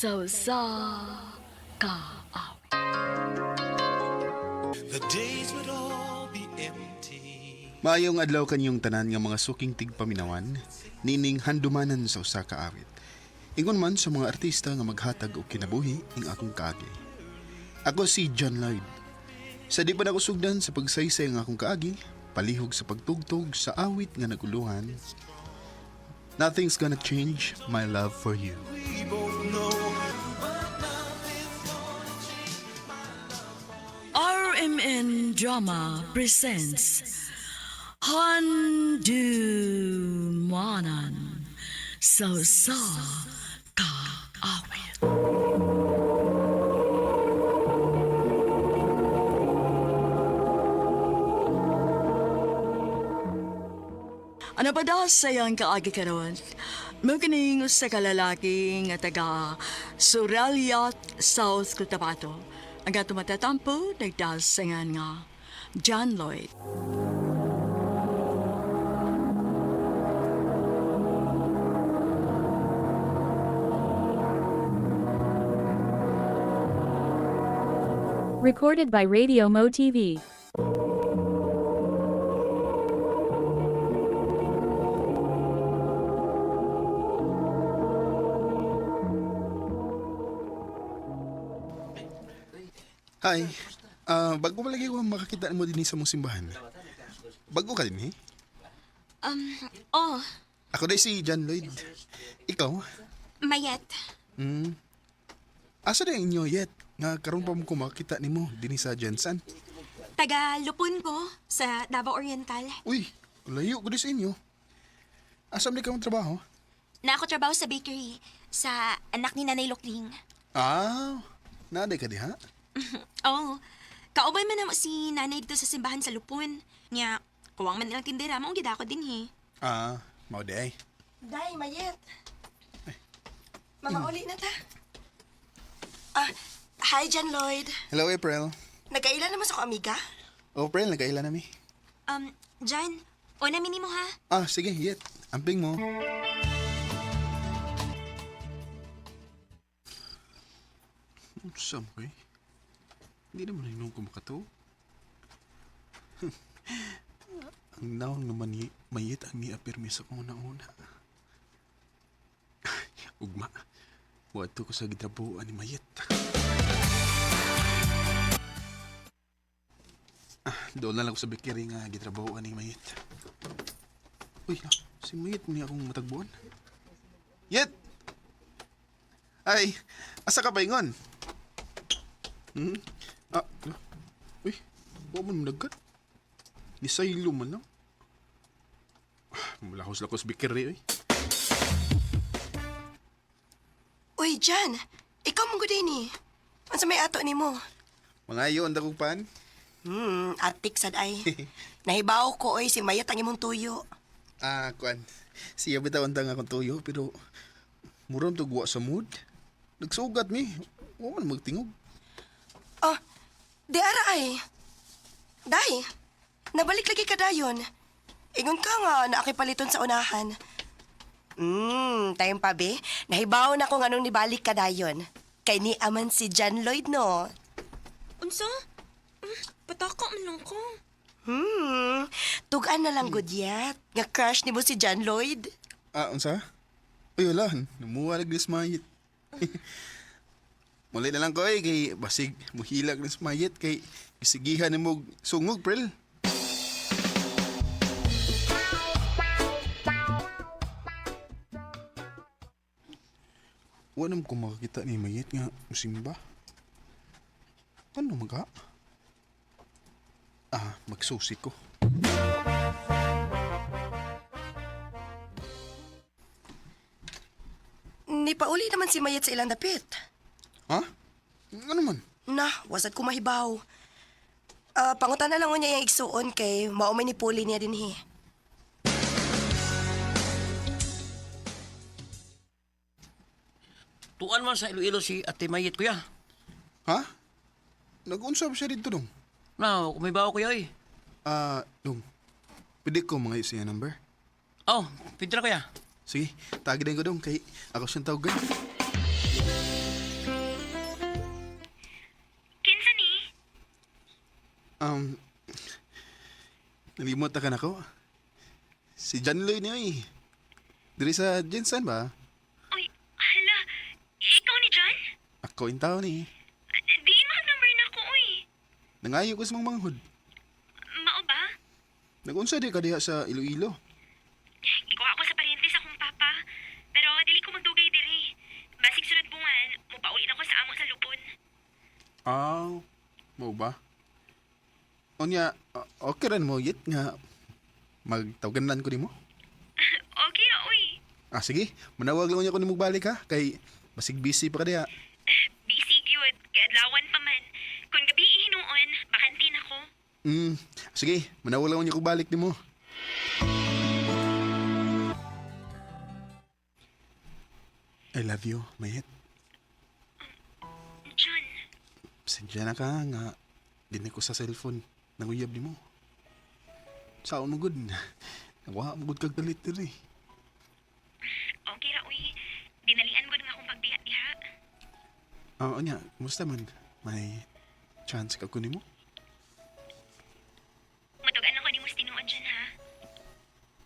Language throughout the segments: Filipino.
So sa ka. The days would all be empty. Maayong adlaw kanyong tanan nga mga suking tigpaminawan, nining handumanan sa usa ka awit. Ingon man sa mga artista nga maghatag og kinabuhi ing akong kaagi. Ako si John Lloyd. Sa di pa na ko sugdan sa pagsaysay ng akong kaagi, palihog sa pagtugtog sa awit nga naguluhan, Nothing's Gonna Change My Love For You. We both know RMN Drama presents Handumanan So sa ka-awit. Ano ba daw sayang kaagi karon? Magkining sa kalalaki nga taga Suraliat, South Cotabato. Ang ato matatampo, nagdasangan nga John Lloyd. Recorded by Radio Mo TV. Hi. Bago malagi ko makakita mo din sa mong simbahan. Bago ka din, eh? Oh, Ako day si John Lloyd. Ikaw? Mayet. Asa na inyo yet? Nga karon pa mo ko makakita ni mo din sa Jensen. Taga Lupon ko sa Davao Oriental. Uy, layo ko din sa inyo. Asam di ka mong trabaho? Na ako trabaho sa bakery sa anak ni Nanay Lokling. Naday ka di ha? Oh, kauban man naman si Nanay dito sa simbahan sa Lupon. Nya, kuwang man nilang tindera, maong gida ko din he. Mau day. Day, Mayet. Mama, uli na ta. Hi, John Lloyd. Hello, April. Nagkailan naman sa ko, amiga? April, nagkailan nami. Jan, o namin mo ha? Sige, yet. Amping mo. Saan ko eh? Hindi naman hinong kumakato. Ang naon nga mayit ang niapirmi sa kong una-una. Ugma, wato ko sa gitrabuan ni mayit. Doon na lang ko sa bakery nga gitrabuan ni mayit. Uy, si mayit mo niya akong matagbuan. Yet! Ay, asa ka ba ingon? Uy, huwag mo nagkat. Nisaylo man lang. Malakos-lakos bikiri, eh. Uy, John. Ikaw mong guday ni. Ano sa may ato ni mo? Mga iyon, dakong pan. Atik sad ay. Nahibaw ko, oy, si Mayet ang imong tuyo. Kuan. Siya bitawan tang akong tuyo, pero muram to guwa sa mood. Nagsugat mi. Huwag man magtingog. Oh, di ara ay. Day, nabalik lagi ka dayon. Ingon ka nga na akipaliton sa unahan. Tayong pa be, nahibaw na kung anong nibalik ka dayon. Kay ni aman si John Lloyd, no? Unsa? Pataka man lang ko. Tugaan na lang good yet. Nga crush ni mo si John Lloyd. Unsa? Uy, wala. Namuwalag ni Smayit. Muli na lang ko eh, kay basig muhilag ni Smayit, kay isigihan ni mo sungog, Prel. Wala naman ko makakita ni Mayit nga musimba. Ano maga? Magsusi ko. Ni pauli naman si Mayet sa ilang dapit. Ha? Ano man? Na, wasad ko mahibaw. Pangutan na lang niya yung igsuon kay maumay ni Puli niya din he. Tuan man sa Iloilo si Ate Mayit, kuya. Ha? Nag-unsab siya dito dong. Kumibaw kuya eh. Dong. Pwede ko mga siya number? Oh, pintura kuya. Sige, tagi din ko dong kay ako siyang tawagan. Um, nalimot ka na ko. Si John Lloyd niya eh. Diri sa Jensen ba? Uy, hala. Ikaw ni John? Ako in town eh. Di mo number na ko, uy. Nangayo ko sa mga manghod. Mao ba? Nag-unsa di ka diha sa Iloilo. Ikaw ako sa paryente sa akong papa. Pero dili ko magdugay diri. Basig sunod bungan, mupauli na ko sa amo sa lupon. Mo ba? Onya, okay rin mo yit nga magtawagan ko ni mo. Okay, uy. Sige, manawag lang niya ko ni mo balik ha, kay basig busy pa ka diha. Busy gyud, kay adlawan pa man. Kung gabi ihinuon, bakantin ako. Sige, manawag lang niya ko balik ni mo. I love you, mayet. John, Sadya na ka nga, dinig ko sa cellphone, nanguyab ni mo. Saan mo good? Nakuha mo good kag dalit diri. okay ra, uy. Dinalian ko nga akong pagbiya diha. Onya, kumusta man? May chance ka kunin mo? Matugan lang ko ni mo tinuod dyan, ha?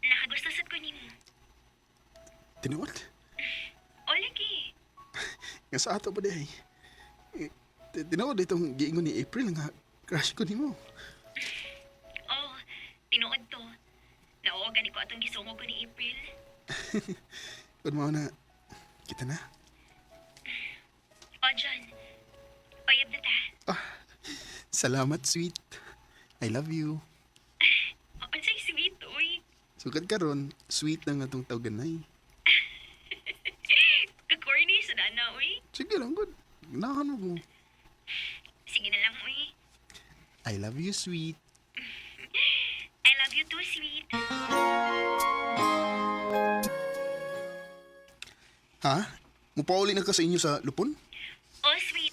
Nakagusto sad ko ni mo. Tinuod? O, lagi. Nga sa ato ba day? Tinuod itong giingon ni April nga crush ko ni mo. Oh, tinuod to. Naogan ko atong gisungog ko ni April. Kung mo na, kita na. O, John. Oyab na ta. Salamat, sweet. I love you. O, unsay sweet, uy. Sugad ka ron, sweet na nga itong tawganay. Kakorny sa dana, uy. Sige lang, good. Ganahan mo. Sige na lang, uy. I love you, sweet. I love you too, sweet. Ha? Mupauli na ka sa inyo sa lupon? Oh, sweet.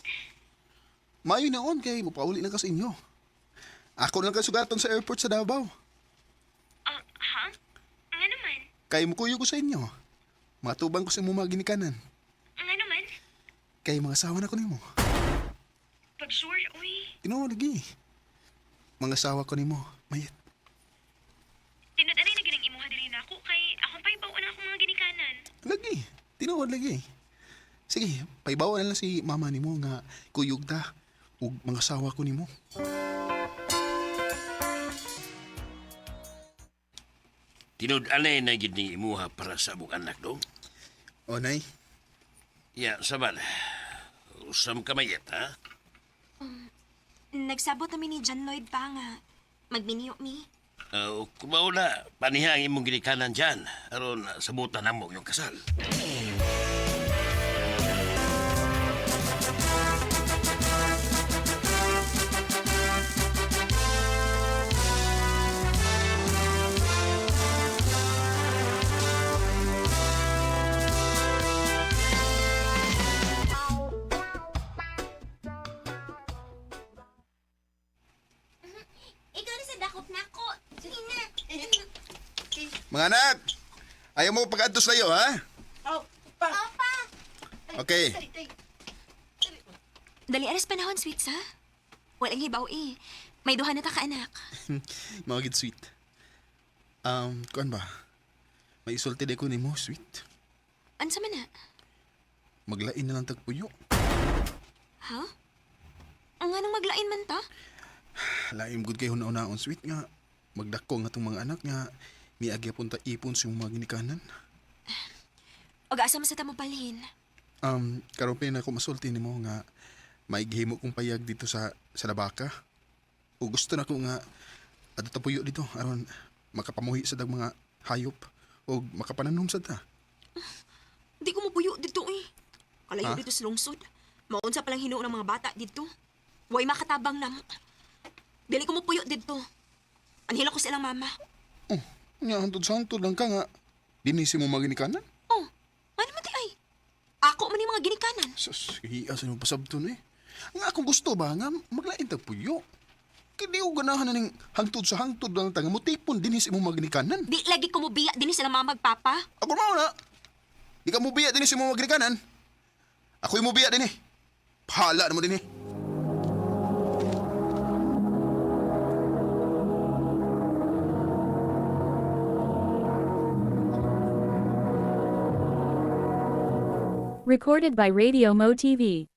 Mayo na on kay mupauli na ka sa inyo. Ako lang kasugatan sa airport sa Davao. Ha? Nga naman. Kay mukuyo ko sa inyo. Matubang ko sa mga ginikanan. Nga naman. Kay mga asawa na ko nimo. Pag sure, uy. Tinuod lagi. Mga asawa ko nimo, mayet. Tinudanay na ginang imuha dili na ako kay akong paibaw na akong mga ginikanan. Lagi. Tinuod lagi. Sige, paibawa na lang si mama nimo nga kuyog ta ug mga asawa ko nimo. Tinud-anay na gid ni imuha para sa among anak dong. O nay, Ya, saban. Usam ka mayet, ha? Nagsabot namin ni John Lloyd pa nga. Magminiyo mi. Kumaw na, paniha ang imong ginikanan dyan. Aron, sabutan na mo yung kasal. Ikaw na sa dakop na ako. Sige na. mga anak, ayaw mo pag-adtos layo, ha? Opa! Okay. Dali aras panahon, sweet, sa? Walang hibaw eh. May duha na ta ka anak. Mga gid sweet. Kuan ba? May isulti ko nimo, sweet. Ansa man na? Maglain na lang tagpuyo. Ha? Ang anong maglain man ta? Laim gud kay hunaon sweet nga magdako nga tong mga anak nga niagya punta ipon sa mga ginikanan. O asa man sa tamo palhin? Karon pa na ako masulti nimo nga maigihimo kong payag dito sa Labaka. O gusto na ko nga adto ta puyo dito aron makapamuhi sa dag mga hayop o makapananom sa ta. Di ko mapuyo dito eh. Kalayo Ha? dito sa lungsod. Maunsa palang hinuon ng mga bata dito. Way makatabang na mo. Dili ko mapuyo dito. Anhila ko sa ilang mama. Nya hantod-hantod lang ka nga dinisi mo mga ginikanan. Oh, ano man di ay? Ako man yung mga ginikanan. Sus, hiya sa nung pasabton eh. Nga akong gusto ba nga maglain tag puyo. Kaya di ko ganahan na ning hangtod sa hangtod lang tanga mo tipon dinisi mo mga ginikanan. Di lagi ko mubiya din sila mama magpapa. Ako mao na. Di ka mo biya din si mo magrikanan. Ako yung mo biya din eh. Pahala na mo din eh. Recorded by Radio Mo TV.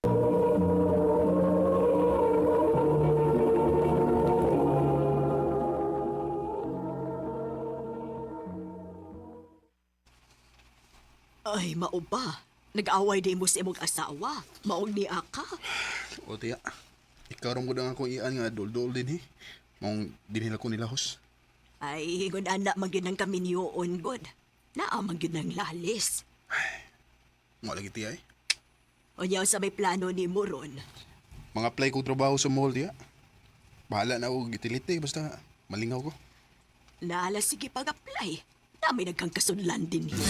Ay, mao ba? Nag-away din mo sa imong asawa. Maong ni Aka. O tiya, ikaw rin ko na akong iyan nga dol-dol din Maong dinhila ko nilahos. Ay, kung anak magyud ng kami niyoon, God. Naamang yun ng lalis. Mga lagi tiya O niyaw sa may plano ni Moron. Mga apply ko trabaho sa mall tiya. Bahala na ako gitilite basta malingaw ko. Naala sige pag-apply. Dami nagkang kasunlan din niya.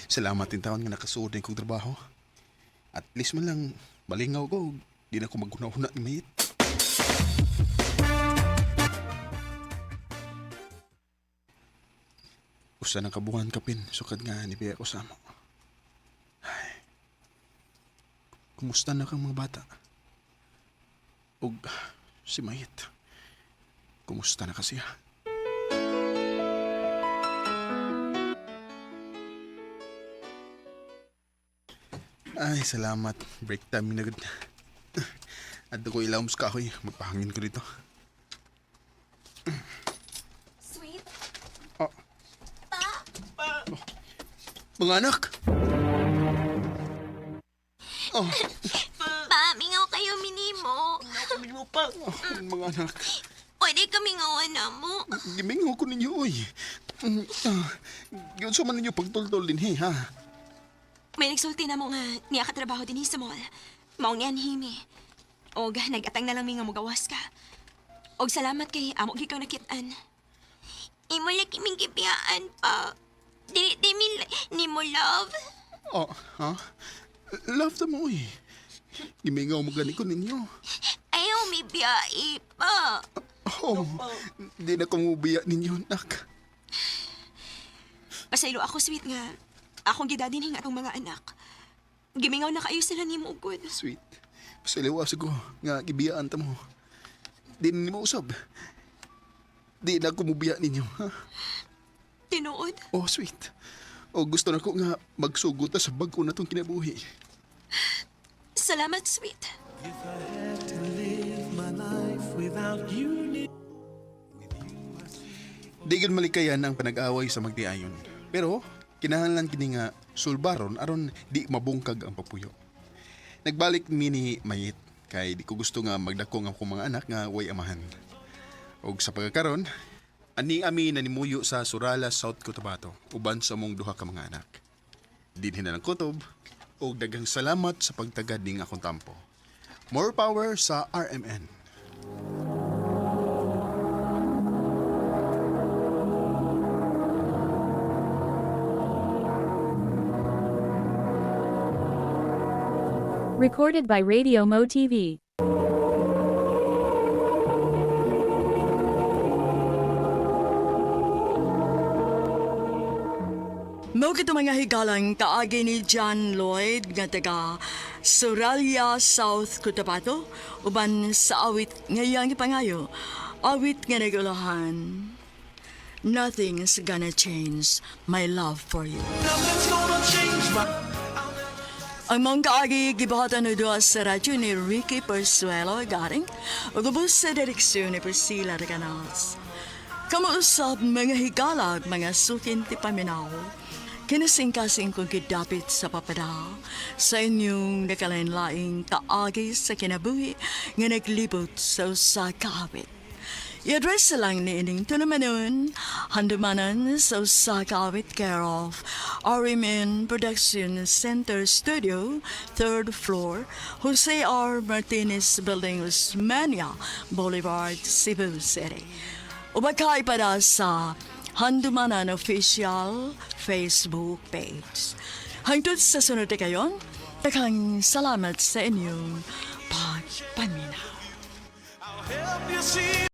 Salamat din taon nga nakasuod na kong trabaho. At least man lang malingaw ko. Di na ako maguna-una ni Mayit. Usa ng kabuhan kapin, sukad nga ni Pia ko sa amo. Ay, kumusta na kang mga bata? Og si Mayit, kumusta na kasi ha? Ay, salamat. Break time na agad. At ko ilawom sa kahoy. Magpahangin ko dito. Sweet? Oh. Mga anak! Oh, Pa, mingaw kayo minimo. Kami mo pa. mga anak. Pwede kami ngawan na mo. Gimingaw ko ninyo, oy. Yun sa man ninyo pagtultol din, ha? May nagsulti na mo nga niya katrabaho din sa mall. Maong yan, Himi. Og nag-atang na lang mi nga mugawas ka. Og salamat kay amo gikaw nakitaan. Imo laki ming gibiyaan pa. Di ni mo love. Oh, ha? Love na mo, oy. Gimingaw mo gani ko ninyo. Ayaw mi biyai pa. Oh, di na kumubiya ninyo, nak. Pasaylo ako, sweet nga. Akong gidadining atong mga anak. Gimingaw na kayo sila ni mo, good. Sweet. Pasaliwa ko nga gibiyaan ta mo. Di na mo usab. Di na kumubiya ninyo, ha? Tinuod. Oh, sweet. O gusto na ko nga magsugod ta sa bago na tong kinabuhi. Salamat, sweet. If I had to live my life without you Di gid malikayan ang panag-away sa magtiayon. Pero kinahanglan kini nga sulbaron aron di mabungkag ang papuyo. Nagbalik mi ni Mayit kay di ko gusto nga magdako ang akong mga anak nga way amahan. Og sa pagkakaron, ani ami nanimuyo sa Surala, South Cotabato, uban sa mong duha ka mga anak. Dinhi na ng kutob og daghang salamat sa pagtagad ning akong tampo. More power sa RMN. Recorded by Radio Mo TV. Mao kito mga higalang kaagi ni John Lloyd nga taga Suralia, South Cotabato, uban sa awit ngayang ipangayo, awit nga nagulahan. Nothing's gonna change my love for you. Nothing's gonna change my Ang mga kaagi gibahatan no doa sa radyo ni Ricky Persuelo garing ug ubos sa direksyon ni Priscilla Reganas. Kamuusap mga higalag mga sukin ti paminaw. Kinasingkasing kong kidapit sa papada sa inyong nakalain-laing kaagi sa kinabuhi nga naglibot sa usa ka awit. I-address lang ni ining tunamanon, handumanan sa usa ka awit care of RMN Production Center Studio, 3rd floor, Jose R. Martinez Building, Osmania Boulevard, Cebu City. Ubakay para sa Handumanan Official Facebook page. Hangtod sa sunod na kayon, takang salamat sa inyong pagpaminaw. help you see